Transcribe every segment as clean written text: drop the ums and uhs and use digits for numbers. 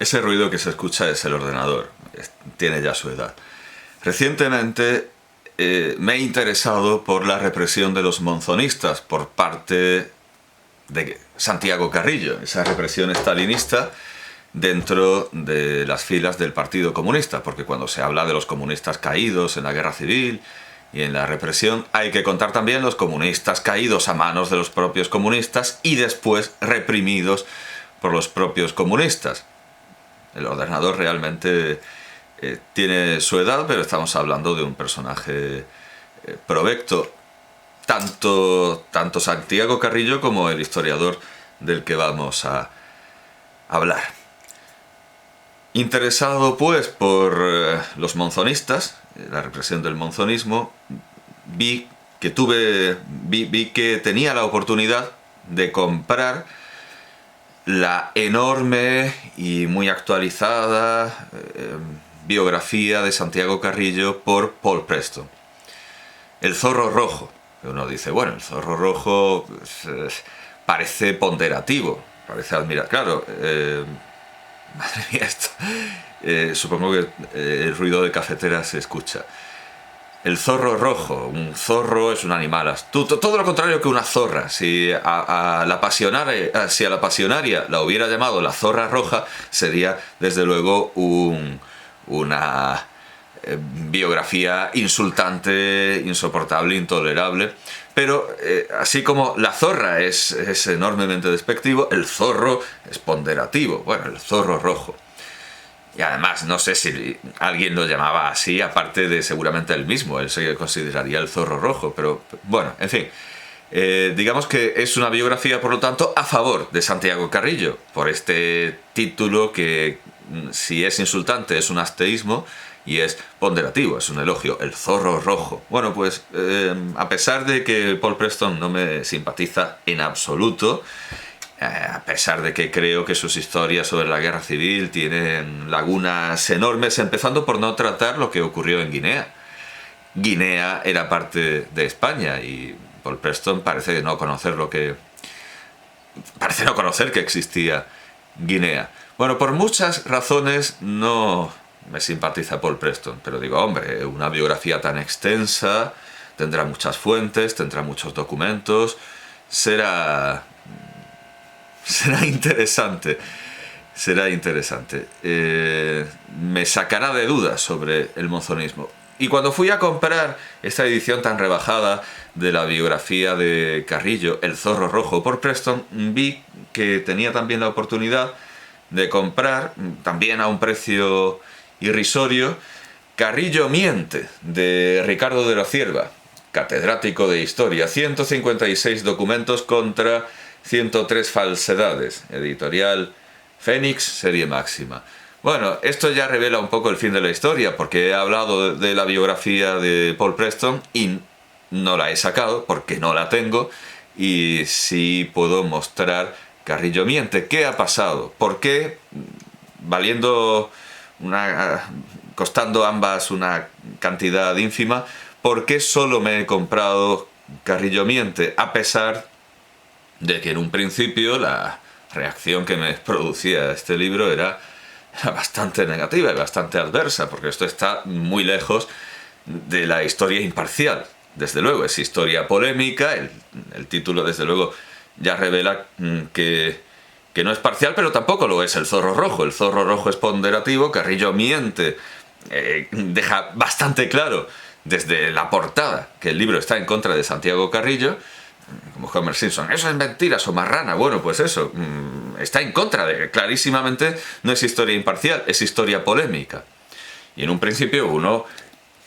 Ese ruido que se escucha es el ordenador, tiene ya su edad. Recientemente me he interesado por la represión de los monzonistas por parte de Santiago Carrillo, esa represión estalinista dentro de las filas del Partido Comunista, porque cuando se habla de los comunistas caídos en la guerra civil y en la represión, hay que contar también los comunistas caídos a manos de los propios comunistas y después reprimidos por los propios comunistas. El ordenador realmente tiene su edad, pero estamos hablando de un personaje provecto, tanto Santiago Carrillo como el historiador del que vamos a hablar. Interesado pues por los monzonistas, la represión del monzonismo, vi que tenía la oportunidad de comprar la enorme y muy actualizada biografía de Santiago Carrillo por Paul Preston. El zorro rojo. Uno dice, bueno, el zorro rojo parece ponderativo, parece admirar. Claro, madre mía, esto. Supongo que el ruido de cafetera se escucha. El zorro rojo. Un zorro es un animal astuto. Todo lo contrario que una zorra. Si a la pasionaria la hubiera llamado la zorra roja, sería desde luego una biografía insultante, insoportable, intolerable. Pero así como la zorra es enormemente despectivo, el zorro es ponderativo. Bueno, el zorro rojo. Y además, no sé si alguien lo llamaba así, aparte de seguramente él mismo. Él se consideraría el zorro rojo. Pero bueno, en fin. Digamos que es una biografía, por lo tanto, a favor de Santiago Carrillo. Por este título que, si es insultante, es un asteísmo. Y es ponderativo, es un elogio, el zorro rojo. Bueno, pues a pesar de que Paul Preston no me simpatiza en absoluto, a pesar de que creo que sus historias sobre la guerra civil tienen lagunas enormes, empezando por no tratar lo que ocurrió en Guinea. Guinea era parte de España y Paul Preston parece no conocer que existía Guinea. Bueno, por muchas razones no me simpatiza Paul Preston, pero digo, hombre, una biografía tan extensa, tendrá muchas fuentes, tendrá muchos documentos, será interesante, me sacará de dudas sobre el monzonismo. Y cuando fui a comprar esta edición tan rebajada de la biografía de Carrillo, El zorro rojo, por Preston, vi que tenía también la oportunidad de comprar, también a un precio irrisorio, Carrillo miente, de Ricardo de la Cierva, catedrático de historia, 156 documentos contra 103 falsedades, editorial Fénix, serie máxima. Bueno, esto ya revela un poco el fin de la historia, porque he hablado de la biografía de Paul Preston y no la he sacado porque no la tengo, y sí puedo mostrar Carrillo miente. ¿Qué ha pasado? ¿Por qué, costando ambas una cantidad ínfima, por qué solo me he comprado Carrillo miente? A pesar de que en un principio la reacción que me producía este libro era bastante negativa y bastante adversa, porque esto está muy lejos de la historia imparcial. Desde luego, es historia polémica, el título desde luego ya revela que no es parcial, pero tampoco lo es el zorro rojo. El zorro rojo es ponderativo, Carrillo miente, deja bastante claro desde la portada que el libro está en contra de Santiago Carrillo, como Homer Simpson, eso es mentira, o marrana. Bueno, pues eso, está en contra clarísimamente no es historia imparcial, es historia polémica. Y en un principio uno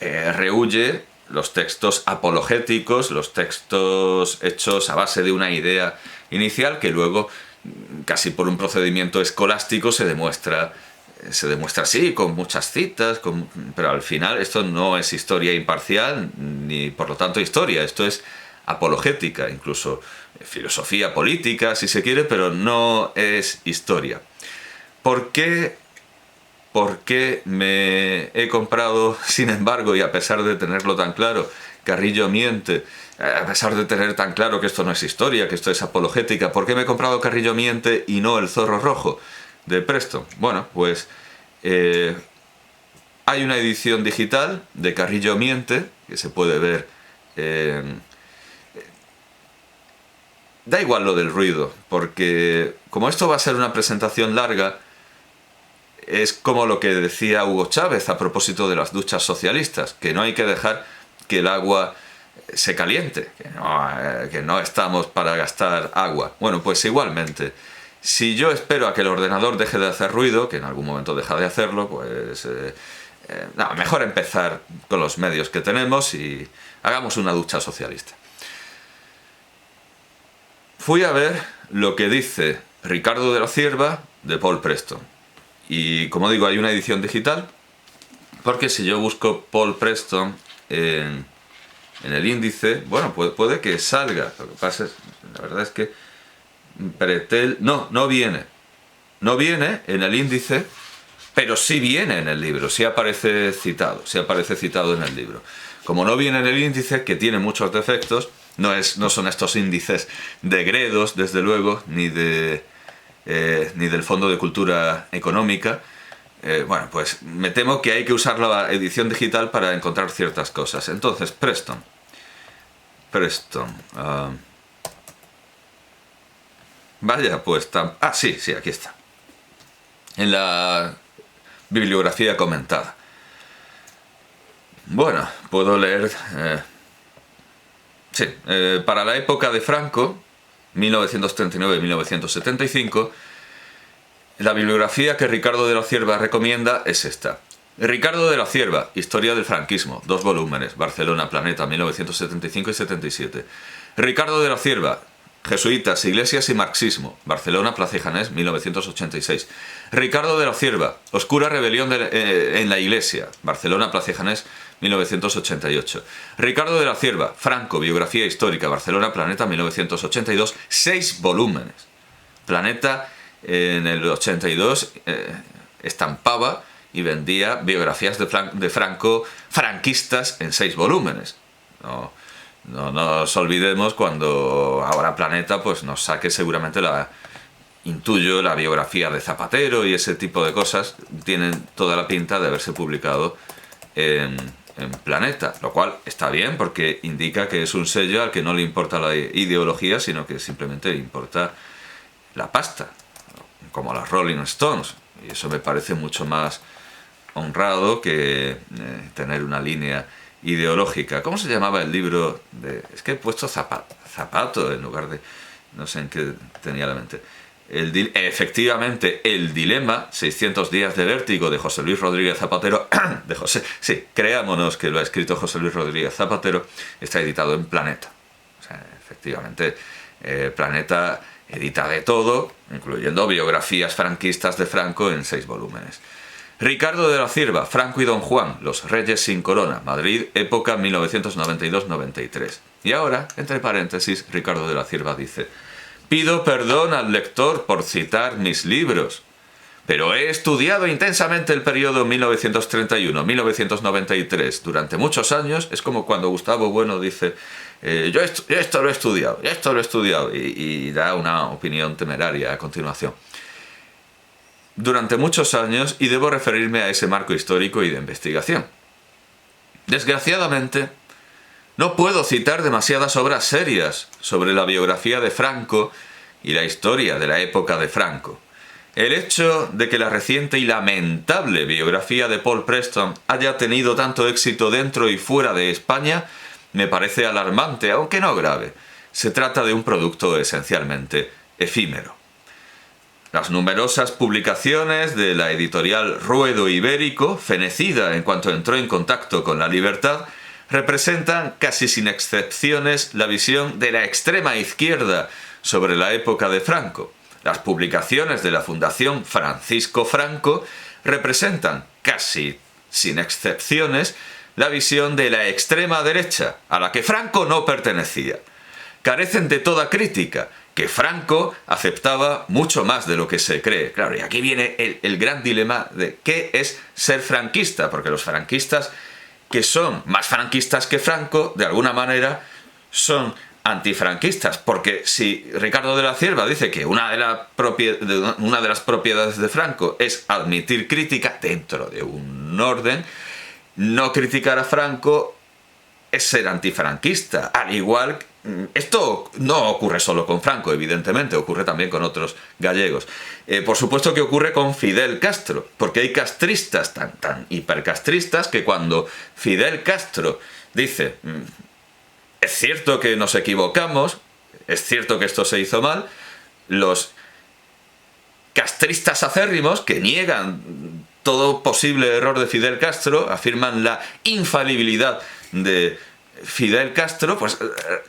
rehúye los textos apologéticos, los textos hechos a base de una idea inicial que luego, casi por un procedimiento escolástico, se demuestra así, con muchas citas, pero al final esto no es historia imparcial, ni por lo tanto historia, esto es apologética, incluso filosofía política, si se quiere, pero no es historia. ¿Por qué me he comprado, sin embargo, y a pesar de tenerlo tan claro, Carrillo miente, a pesar de tener tan claro que esto no es historia, que esto es apologética? ¿Por qué me he comprado Carrillo miente y no El zorro rojo? de Preston. Bueno, pues hay una edición digital de Carrillo Miente, que se puede ver da igual lo del ruido, porque como esto va a ser una presentación larga, es como lo que decía Hugo Chávez a propósito de las duchas socialistas, que no hay que dejar que el agua se caliente, que no estamos para gastar agua. Bueno, pues igualmente, si yo espero a que el ordenador deje de hacer ruido, que en algún momento deja de hacerlo, pues mejor empezar con los medios que tenemos y hagamos una ducha socialista. Fui a ver lo que dice Ricardo de la Cierva de Paul Preston. Y como digo, hay una edición digital, porque si yo busco Paul Preston en el índice, bueno, puede que salga. Lo que pasa es, la verdad es que Pretel, no viene. No viene en el índice, pero sí viene en el libro, sí aparece citado en el libro. Como no viene en el índice, que tiene muchos defectos, no son estos índices de Gredos, desde luego, ni del Fondo de Cultura Económica. Bueno, pues me temo que hay que usar la edición digital para encontrar ciertas cosas. Entonces, Preston. Vaya, pues... sí, aquí está. En la bibliografía comentada. Bueno, puedo leer... para la época de Franco, 1939-1975, la bibliografía que Ricardo de la Cierva recomienda es esta. Ricardo de la Cierva, Historia del franquismo, 2 volúmenes, Barcelona, Planeta, 1975 y 77. Ricardo de la Cierva, Jesuitas, Iglesias y Marxismo, Barcelona, Plaza y Janés, 1986. Ricardo de la Cierva, Oscura rebelión en la Iglesia, Barcelona, Plaza y Janés, 1988. Ricardo de la Cierva, Franco, Biografía Histórica, Barcelona, Planeta, 1982, 6 volúmenes. Planeta en el 82 estampaba y vendía biografías de Franco franquistas en 6 volúmenes. No nos olvidemos cuando ahora Planeta pues nos saque seguramente la biografía de Zapatero y ese tipo de cosas. Tienen toda la pinta de haberse publicado en Planeta, lo cual está bien porque indica que es un sello al que no le importa la ideología, sino que simplemente le importa la pasta, como las Rolling Stones, y eso me parece mucho más honrado que tener una línea ideológica. ¿Cómo se llamaba el libro? Es que he puesto zapato en lugar de... no sé en qué tenía la mente. Efectivamente, El dilema, 600 días de vértigo, de José Luis Rodríguez Zapatero, creámonos que lo ha escrito José Luis Rodríguez Zapatero, está editado en Planeta. O sea, efectivamente, Planeta edita de todo, incluyendo biografías franquistas de Franco en 6 volúmenes. Ricardo de la Cierva, Franco y Don Juan, Los Reyes sin Corona, Madrid, época 1992-93. Y ahora, entre paréntesis, Ricardo de la Cierva dice: pido perdón al lector por citar mis libros, pero he estudiado intensamente el periodo 1931-1993 durante muchos años. Es como cuando Gustavo Bueno dice, yo esto lo he estudiado, y da una opinión temeraria a continuación. Durante muchos años, y debo referirme a ese marco histórico y de investigación. Desgraciadamente, no puedo citar demasiadas obras serias sobre la biografía de Franco y la historia de la época de Franco. El hecho de que la reciente y lamentable biografía de Paul Preston haya tenido tanto éxito dentro y fuera de España me parece alarmante, aunque no grave. Se trata de un producto esencialmente efímero. Las numerosas publicaciones de la editorial Ruedo Ibérico, fenecida en cuanto entró en contacto con la libertad, representan casi sin excepciones la visión de la extrema izquierda sobre la época de Franco. Las publicaciones de la Fundación Francisco Franco representan casi sin excepciones la visión de la extrema derecha, a la que Franco no pertenecía. Carecen de toda crítica, que Franco aceptaba mucho más de lo que se cree. Claro, y aquí viene el gran dilema de qué es ser franquista, porque los franquistas que son más franquistas que Franco, de alguna manera, son antifranquistas, porque si Ricardo de la Cierva dice que una de las propiedades de Franco es admitir crítica dentro de un orden, no criticar a Franco es ser antifranquista. Al igual, esto no ocurre solo con Franco, evidentemente, ocurre también con otros gallegos. Por supuesto que ocurre con Fidel Castro, porque hay castristas tan hipercastristas que cuando Fidel Castro dice: es cierto que nos equivocamos, es cierto que esto se hizo mal, los castristas acérrimos, que niegan todo posible error de Fidel Castro, afirman la infalibilidad de Fidel Castro, pues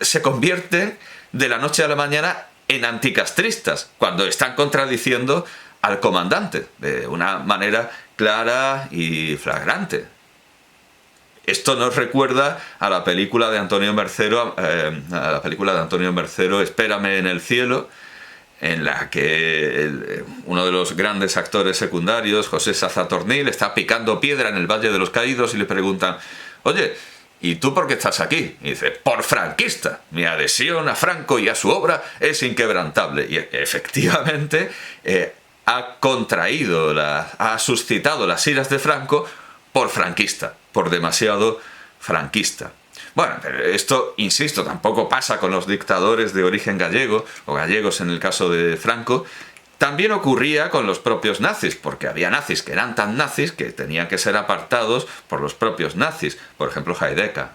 se convierten de la noche a la mañana en anticastristas, cuando están contradiciendo al comandante de una manera clara y flagrante. Esto nos recuerda a la película de Antonio Mercero, Espérame en el cielo, en la que uno de los grandes actores secundarios, José Sazatornil, está picando piedra en el Valle de los Caídos y le preguntan: oye, ¿y tú por qué estás aquí? Y dice: por franquista. Mi adhesión a Franco y a su obra es inquebrantable. Y efectivamente ha suscitado las iras de Franco por franquista, por demasiado franquista. Bueno, pero esto, insisto, tampoco pasa con los dictadores de origen gallego, o gallegos en el caso de Franco. También ocurría con los propios nazis, porque había nazis que eran tan nazis que tenían que ser apartados por los propios nazis. Por ejemplo, Heidegger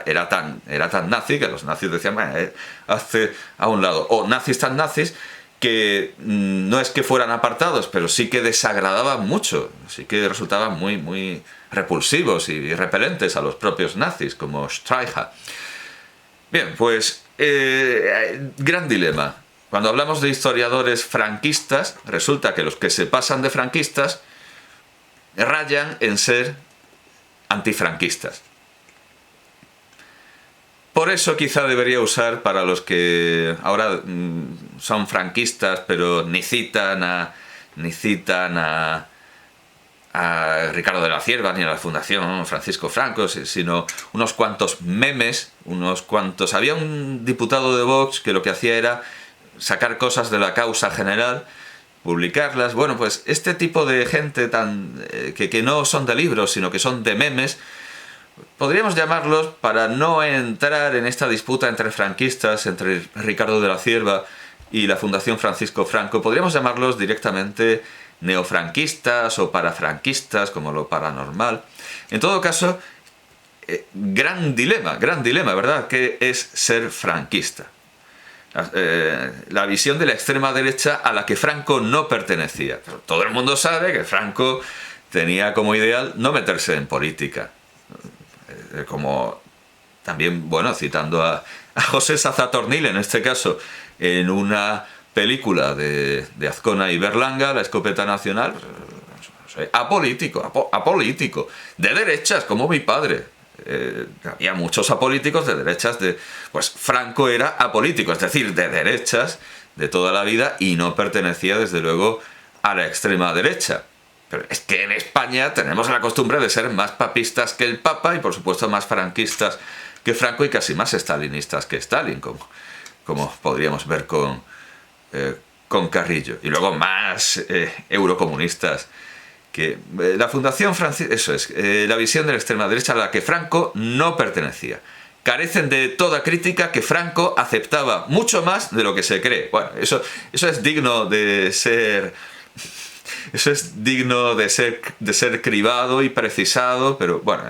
era tan nazi que los nazis decían: hazte a un lado. O nazis tan nazis que no es que fueran apartados, pero sí que desagradaban mucho, sí que resultaban muy repulsivos y repelentes a los propios nazis, como Streicher. Bien, pues gran dilema. Cuando hablamos de historiadores franquistas, resulta que los que se pasan de franquistas rayan en ser antifranquistas. Por eso quizá debería usar, para los que ahora son franquistas pero ni citan a Ricardo de la Cierva ni a la Fundación Francisco Franco, sino unos cuantos memes, Había un diputado de Vox que lo que hacía era sacar cosas de la causa general, publicarlas. Bueno, pues este tipo de gente que no son de libros, sino que son de memes, podríamos llamarlos, para no entrar en esta disputa entre franquistas, entre Ricardo de la Cierva y la Fundación Francisco Franco, podríamos llamarlos directamente neofranquistas o parafranquistas, como lo paranormal. En todo caso, gran dilema, ¿verdad?, que es ser franquista. La visión de la extrema derecha a la que Franco no pertenecía. Pero todo el mundo sabe que Franco tenía como ideal no meterse en política. Como también, citando a José Sazatornil, en este caso, en una película de Azcona y Berlanga, La escopeta nacional, apolítico, de derechas, como mi padre. Había muchos apolíticos de derechas, pues Franco era apolítico, es decir, de derechas de toda la vida, y no pertenecía desde luego a la extrema derecha. Pero es que en España tenemos la costumbre de ser más papistas que el Papa y por supuesto más franquistas que Franco y casi más estalinistas que Stalin, como podríamos ver con Carrillo. Y luego más eurocomunistas que la Fundación Francisco. Eso es, la visión de la extrema derecha a la que Franco no pertenecía. Carecen de toda crítica, que Franco aceptaba mucho más de lo que se cree. Bueno, eso es digno de ser... Eso es digno de ser cribado y precisado, pero bueno,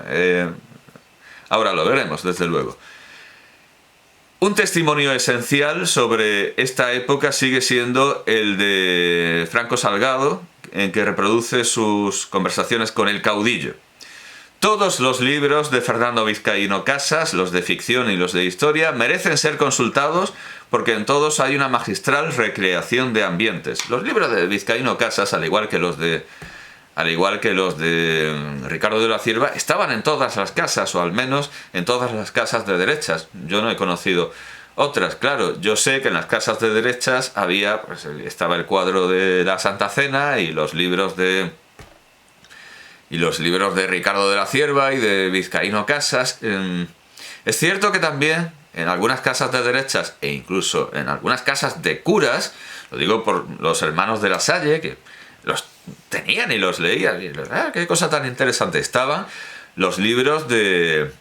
ahora lo veremos, desde luego. Un testimonio esencial sobre esta época sigue siendo el de Franco Salgado, en que reproduce sus conversaciones con el caudillo. Todos los libros de Fernando Vizcaíno Casas, los de ficción y los de historia, merecen ser consultados porque en todos hay una magistral recreación de ambientes. Los libros de Vizcaíno Casas, al igual que los de Ricardo de la Cierva, estaban en todas las casas, o al menos en todas las casas de derechas. Yo no he conocido otras, claro. Yo sé que en las casas de derechas estaba el cuadro de la Santa Cena y los libros de Ricardo de la Cierva y de Vizcaíno Casas. Es cierto que también en algunas casas de derechas e incluso en algunas casas de curas, lo digo por los hermanos de La Salle, que los tenían y los leían, y qué cosa tan interesante, estaban los libros de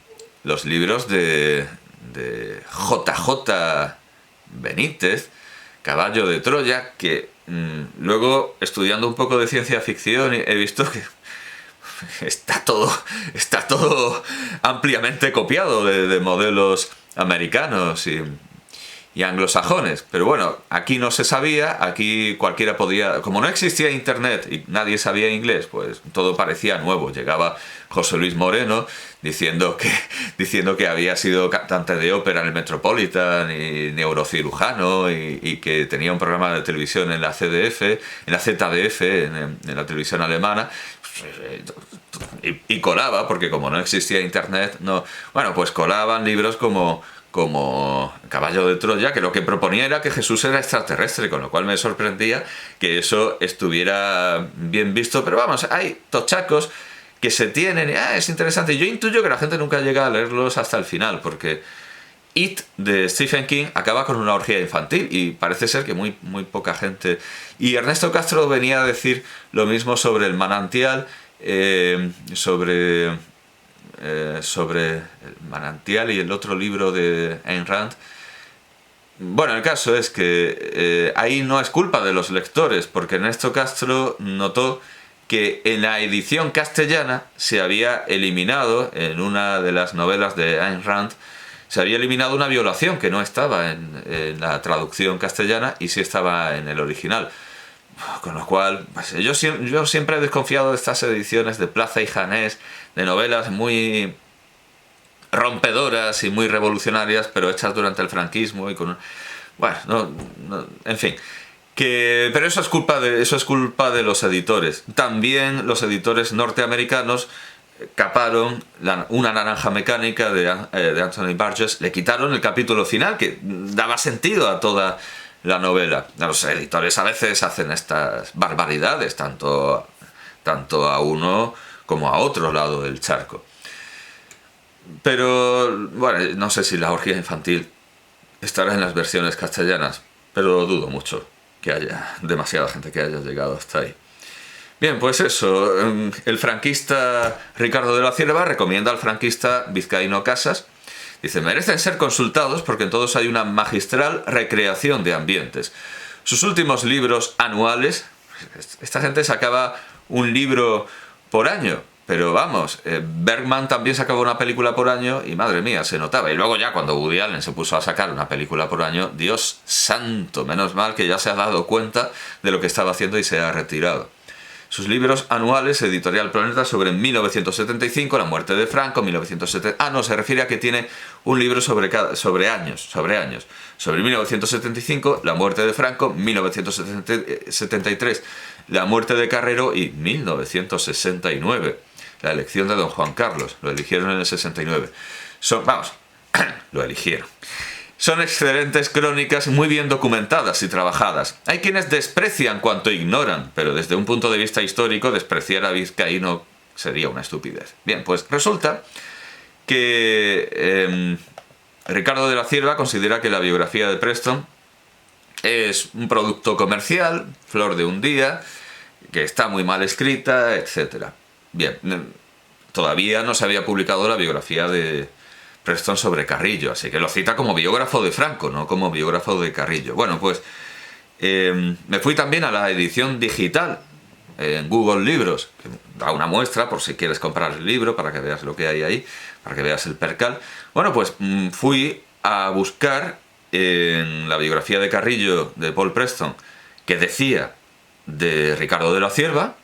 JJ Benítez, Caballo de Troya, que luego, estudiando un poco de ciencia ficción, he visto que está todo ampliamente copiado de modelos americanos y anglosajones. Pero bueno, aquí no se sabía, aquí cualquiera podía... Como no existía internet y nadie sabía inglés, pues todo parecía nuevo. Llegaba José Luis Moreno diciendo que había sido cantante de ópera en el Metropolitan y neurocirujano y que tenía un programa de televisión en la CDF, en la ZDF, en la televisión alemana. Y colaba, porque como no existía internet, no... Bueno, pues colaban libros como Caballo de Troya, que lo que proponía era que Jesús era extraterrestre, con lo cual me sorprendía que eso estuviera bien visto. Pero vamos, hay tochacos que se tienen, es interesante. Yo intuyo que la gente nunca llega a leerlos hasta el final, porque It, de Stephen King, acaba con una orgía infantil y parece ser que muy poca gente... Y Ernesto Castro venía a decir lo mismo sobre El manantial, sobre El manantial y el otro libro de Ayn Rand. Bueno, el caso es que ahí no es culpa de los lectores, porque Ernesto Castro notó que en la edición castellana se había eliminado, en una de las novelas de Ayn Rand, se había eliminado una violación que no estaba en la traducción castellana y sí estaba en el original. Con lo cual, pues, yo siempre he desconfiado de estas ediciones de Plaza y Janés, de novelas muy rompedoras y muy revolucionarias, pero hechas durante el franquismo y con... Bueno, en fin... Pero eso es culpa de los editores. También los editores norteamericanos caparon Una naranja mecánica de Anthony Burgess, le quitaron el capítulo final que daba sentido a toda la novela. Los editores a veces hacen estas barbaridades, tanto a uno como a otro lado del charco. Pero bueno, no sé si la orgía infantil estará en las versiones castellanas, pero lo dudo mucho que haya demasiada gente que haya llegado hasta ahí. Bien, pues eso, el franquista Ricardo de la Cierva recomienda al franquista Vizcaíno Casas. Dice, merecen ser consultados porque en todos hay una magistral recreación de ambientes. Sus últimos libros anuales, esta gente sacaba un libro por año, pero vamos, Bergman también sacaba una película por año y madre mía, se notaba. Y luego ya cuando Woody Allen se puso a sacar una película por año, Dios santo, menos mal que ya se ha dado cuenta de lo que estaba haciendo y se ha retirado. Sus libros anuales, Editorial Planeta, sobre 1975, la muerte de Franco, 1970... no, se refiere a que tiene un libro sobre años. Sobre 1975, la muerte de Franco, 1973, la muerte de Carrero y 1969, la elección de don Juan Carlos. Lo eligieron en el 69. Lo eligieron. Son excelentes crónicas muy bien documentadas y trabajadas. Hay quienes desprecian cuanto ignoran, pero desde un punto de vista histórico despreciar a Vizcaíno sería una estupidez. Bien, pues resulta que Ricardo de la Cierva considera que la biografía de Preston es un producto comercial, flor de un día, que está muy mal escrita, etc. Bien, todavía no se había publicado la biografía de Preston sobre Carrillo, así que lo cita como biógrafo de Franco, no como biógrafo de Carrillo. Bueno, pues me fui también a la edición digital en Google Libros, que da una muestra por si quieres comprar el libro, para que veas lo que hay ahí, para que veas el percal. Bueno, pues fui a buscar en la biografía de Carrillo de Paul Preston, que decía de Ricardo de la Cierva,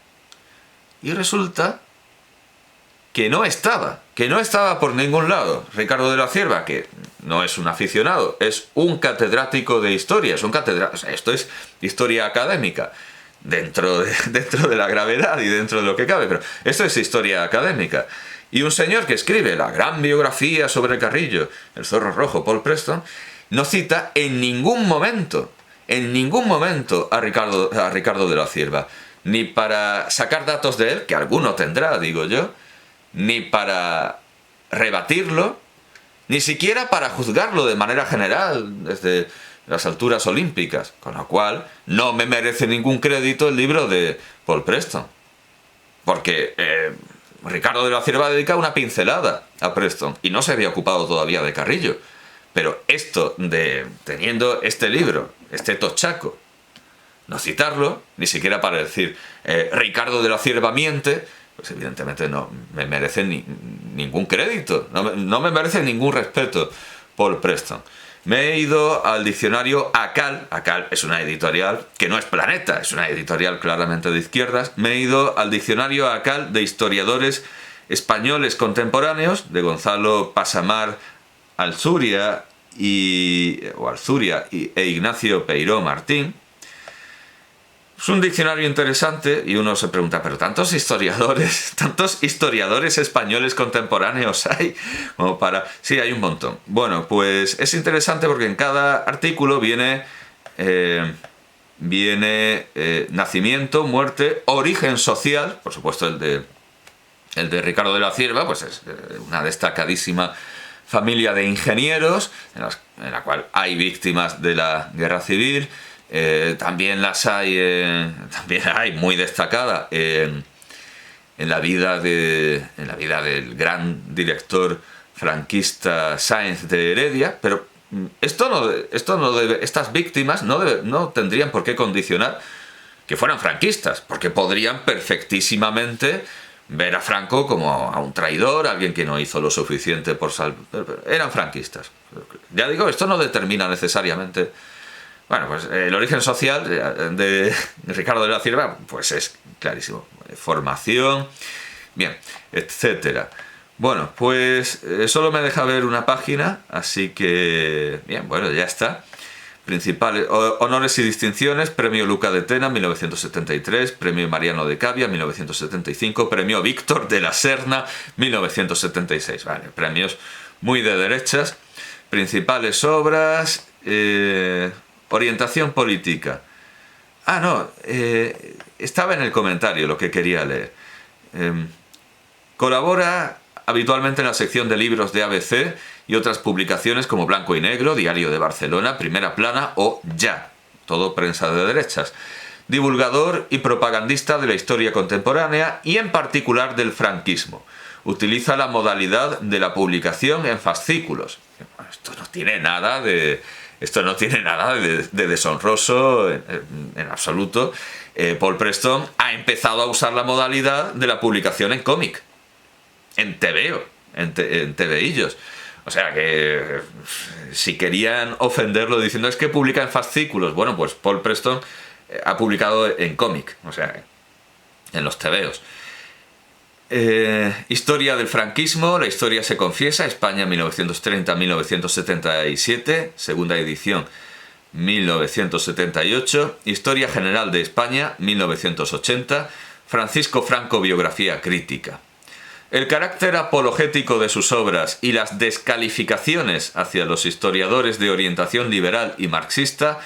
y resulta que no estaba por ningún lado. Ricardo de la Cierva, que no es un aficionado, es un catedrático de historia, esto es historia académica, dentro de la gravedad y dentro de lo que cabe, pero esto es historia académica. Y un señor que escribe la gran biografía sobre Carrillo, el Zorro Rojo, Paul Preston, no cita en ningún momento a Ricardo de la Cierva, ni para sacar datos de él, que alguno tendrá, digo yo, ni para rebatirlo, ni siquiera para juzgarlo de manera general desde las alturas olímpicas, con lo cual no me merece ningún crédito el libro de Paul Preston, porque Ricardo de la Cierva dedica una pincelada a Preston y no se había ocupado todavía de Carrillo. Pero esto de, teniendo este libro, este tochaco, no citarlo, ni siquiera para decir Ricardo de la Cierva miente, pues evidentemente no me merece ningún crédito, no me merece ningún respeto Paul Preston. Me he ido al diccionario ACAL. ACAL es una editorial que no es Planeta, es una editorial claramente de izquierdas. Me he ido al diccionario ACAL de historiadores españoles contemporáneos, de Gonzalo Pasamar Alzuria e Ignacio Peiró Martín. Es un diccionario interesante y uno se pregunta, ¿pero tantos historiadores españoles contemporáneos hay? Como para... Sí, hay un montón. Bueno, pues es interesante porque en cada artículo viene nacimiento, muerte, origen social, por supuesto el de Ricardo de la Cierva, pues es una destacadísima familia de ingenieros, en la cual hay víctimas de la guerra civil. También hay muy destacada en la vida del gran director franquista Sáenz de Heredia, pero estas víctimas no tendrían por qué condicionar que fueran franquistas, porque podrían perfectísimamente ver a Franco como a un traidor, alguien que no hizo lo suficiente por salvar. Eran franquistas. Ya digo, esto no determina necesariamente. Bueno, pues el origen social de Ricardo de la Cierva, pues es clarísimo. Formación, bien, etcétera. Bueno, pues solo me deja ver una página, así que, bien, bueno, ya está. Principales honores y distinciones: Premio Luca de Tena, 1973, Premio Mariano de Cavia, 1975, Premio Víctor de la Serna, 1976. Vale, premios muy de derechas. Principales obras... orientación política. Estaba en el comentario lo que quería leer. Colabora habitualmente en la sección de libros de ABC y otras publicaciones como Blanco y Negro, Diario de Barcelona, Primera Plana o Ya, todo prensa de derechas. Divulgador y propagandista de la historia contemporánea y en particular del franquismo. Utiliza la modalidad de la publicación en fascículos. Esto no tiene nada de deshonroso en absoluto. Paul Preston ha empezado a usar la modalidad de la publicación en cómic, en TVO, en TVillos. O sea que si querían ofenderlo diciendo es que publica en fascículos, bueno, pues Paul Preston ha publicado en cómic, o sea, en los TVOs. Historia del franquismo, la historia se confiesa, España 1930-1977, segunda edición 1978, Historia General de España 1980, Francisco Franco, biografía crítica. El carácter apologético de sus obras y las descalificaciones hacia los historiadores de orientación liberal y marxista,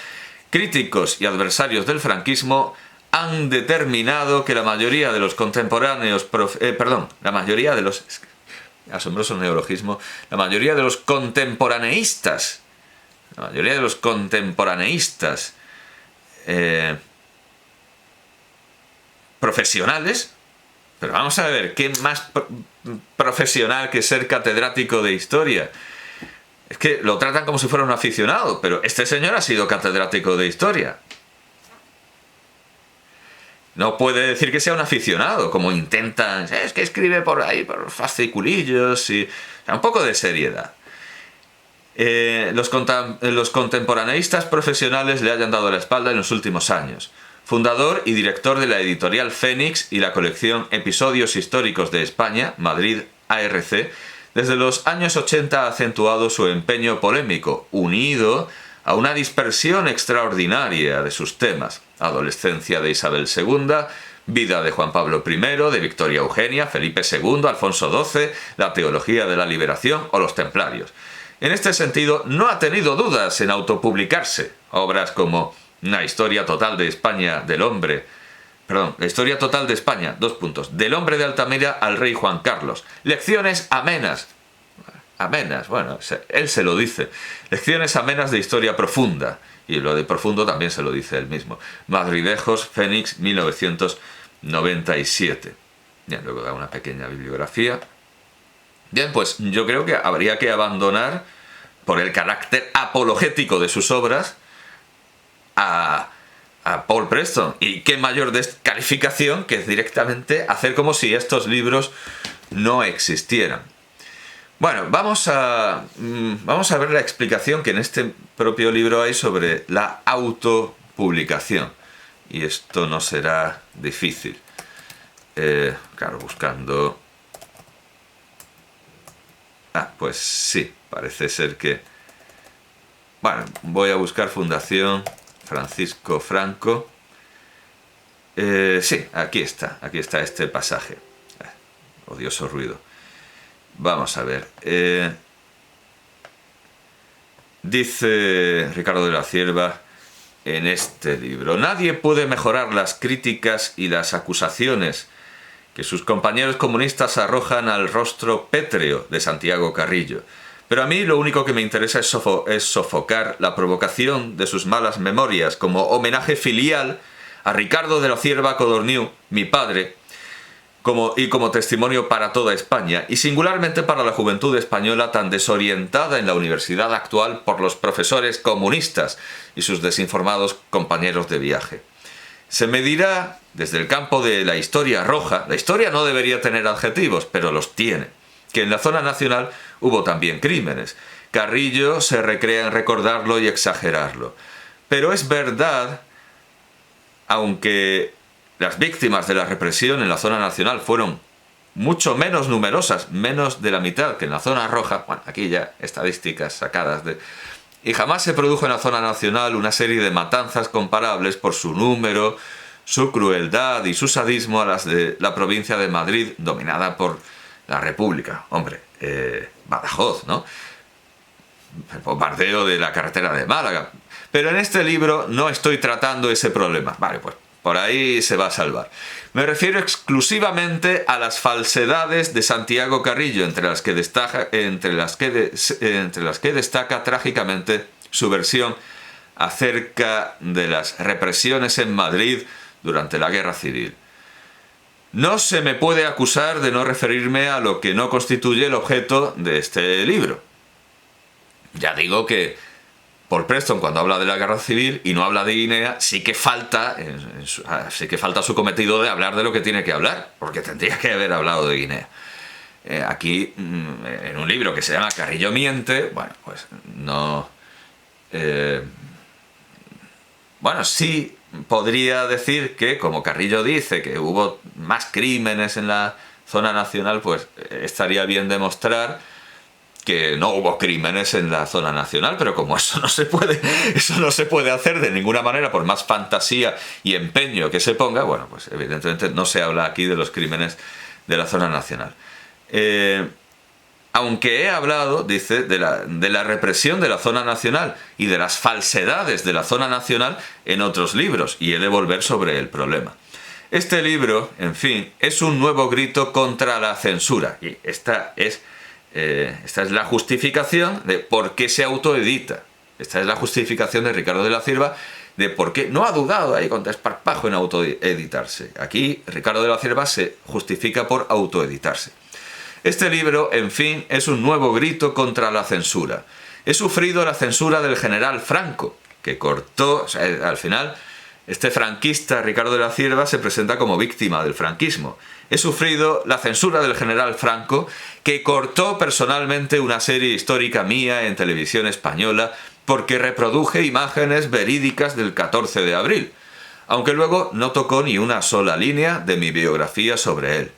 críticos y adversarios del franquismo, han determinado que la mayoría de los contemporáneos, asombroso neologismo, la mayoría de los contemporaneístas profesionales, pero vamos a ver, ¿qué más profesional que ser catedrático de historia? Es que lo tratan como si fuera un aficionado, pero este señor ha sido catedrático de historia. No puede decir que sea un aficionado, como intentan, es que escribe por ahí, por fasciculillos, y... O sea, un poco de seriedad. Los contemporaneístas profesionales le hayan dado la espalda en los últimos años. Fundador y director de la editorial Fénix y la colección Episodios Históricos de España, Madrid ARC, desde los años 80 ha acentuado su empeño polémico, unido a una dispersión extraordinaria de sus temas: adolescencia de Isabel II, vida de Juan Pablo I, de Victoria Eugenia, Felipe II, Alfonso XII, la teología de la liberación o los templarios. En este sentido, no ha tenido dudas en autopublicarse obras como La historia total de España del hombre, La historia total de España, del hombre de Altamira al rey Juan Carlos, lecciones amenas. amenas, bueno, él se lo dice. Lecciones amenas de historia profunda. Y lo de profundo también se lo dice él mismo. Madridejos, Fénix, 1997. Bien, luego da una pequeña bibliografía. Bien, pues yo creo que habría que abandonar, por el carácter apologético de sus obras, a Paul Preston. Y qué mayor descalificación que directamente hacer como si estos libros no existieran. Bueno, vamos a ver la explicación que en este propio libro hay sobre la autopublicación. Y esto no será difícil. Claro, buscando... pues sí, parece ser que... Bueno, voy a buscar Fundación Francisco Franco. Sí, aquí está este pasaje. Odioso ruido. Vamos a ver. Dice Ricardo de la Cierva en este libro: nadie puede mejorar las críticas y las acusaciones que sus compañeros comunistas arrojan al rostro pétreo de Santiago Carrillo. Pero a mí lo único que me interesa es sofocar la provocación de sus malas memorias como homenaje filial a Ricardo de la Cierva Codorniu, mi padre, como testimonio para toda España, y singularmente para la juventud española tan desorientada en la universidad actual por los profesores comunistas y sus desinformados compañeros de viaje. Se me dirá, desde el campo de la historia roja, la historia no debería tener adjetivos, pero los tiene, que en la zona nacional hubo también crímenes. Carrillo se recrea en recordarlo y exagerarlo. Pero es verdad, aunque las víctimas de la represión en la zona nacional fueron mucho menos numerosas, menos de la mitad que en la zona roja, bueno, aquí ya estadísticas sacadas de... Y jamás se produjo en la zona nacional una serie de matanzas comparables por su número, su crueldad y su sadismo a las de la provincia de Madrid, dominada por la República. Hombre, Badajoz, ¿no? El bombardeo de la carretera de Málaga. Pero en este libro no estoy tratando ese problema. Vale, pues por ahí se va a salvar. Me refiero exclusivamente a las falsedades de Santiago Carrillo, entre las que destaca trágicamente su versión acerca de las represiones en Madrid durante la Guerra Civil. No se me puede acusar de no referirme a lo que no constituye el objeto de este libro. Ya digo que Paul Preston, cuando habla de la Guerra Civil y no habla de Guinea, sí que falta su cometido de hablar de lo que tiene que hablar, porque tendría que haber hablado de Guinea. Aquí, en un libro que se llama Carrillo miente, bueno, pues no... bueno, sí podría decir que, como Carrillo dice, que hubo más crímenes en la zona nacional, pues estaría bien demostrar que no hubo crímenes en la zona nacional, pero como eso no se puede hacer de ninguna manera, por más fantasía y empeño que se ponga, bueno, pues evidentemente no se habla aquí de los crímenes de la zona nacional. Aunque he hablado, dice, de la represión de la zona nacional y de las falsedades de la zona nacional en otros libros, y he de volver sobre el problema. Este libro, en fin, es un nuevo grito contra la censura, y esta es la justificación de por qué se autoedita. Esta es la justificación de Ricardo de la Cierva de por qué no ha dudado ahí con desparpajo en autoeditarse. Aquí Ricardo de la Cierva se justifica por autoeditarse. Este libro, en fin, es un nuevo grito contra la censura. He sufrido la censura del general Franco, que cortó, o sea, al final, este franquista Ricardo de la Cierva se presenta como víctima del franquismo. He sufrido la censura del general Franco, que cortó personalmente una serie histórica mía en televisión española porque reproduje imágenes verídicas del 14 de abril, aunque luego no tocó ni una sola línea de mi biografía sobre él.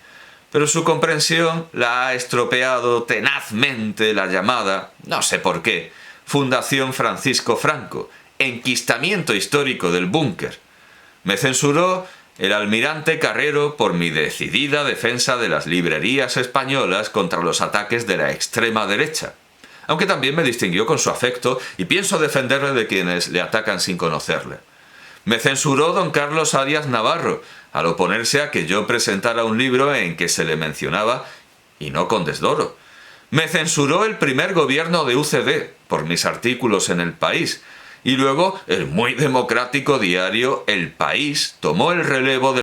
Pero su comprensión la ha estropeado tenazmente la llamada, no sé por qué, Fundación Francisco Franco, enquistamiento histórico del búnker. Me censuró el almirante Carrero por mi decidida defensa de las librerías españolas contra los ataques de la extrema derecha, aunque también me distinguió con su afecto y pienso defenderle de quienes le atacan sin conocerle. Me censuró don Carlos Arias Navarro al oponerse a que yo presentara un libro en que se le mencionaba, y no con desdoro. Me censuró el primer gobierno de UCD por mis artículos en El País. Y luego el muy democrático diario El País tomó el relevo de